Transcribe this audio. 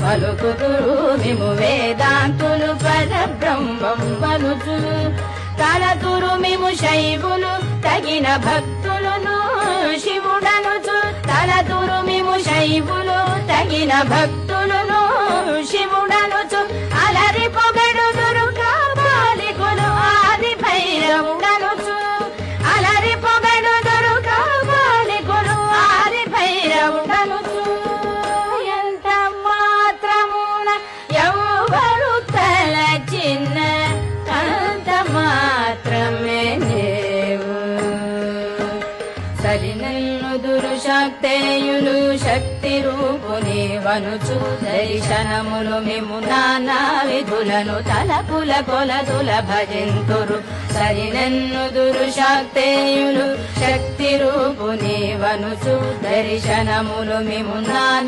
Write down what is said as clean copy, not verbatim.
పలుకుతురు మిము వేదాంతులు పరబ్రహ్మం వనుచు తలతురు మిము శైవులు తగిన భక్తులను శివుడనుచు తలతురు మిము శైవులు తగిన భక్తులను శివుడనుచు అలరి పొగడుదురు కాపాలికులు ఆది భైరవుడనుచు అలరి పొగడుదురు కాపాలికులు ఆది భైరవుడనుచు ఎంత మాత్రమున ఎవరు తలచిన అంత మాత్రమే నీవు సరినన్నుదురు శక్తేయులు శక్తి రూపుని వనుచు దర్శనములు మిము నానా విధులను తలపుల కొలదుల భజింతురు సరినన్నుదురు శక్తేయులు శక్తి రూపుని వనుచు దర్శనములు మిము నానా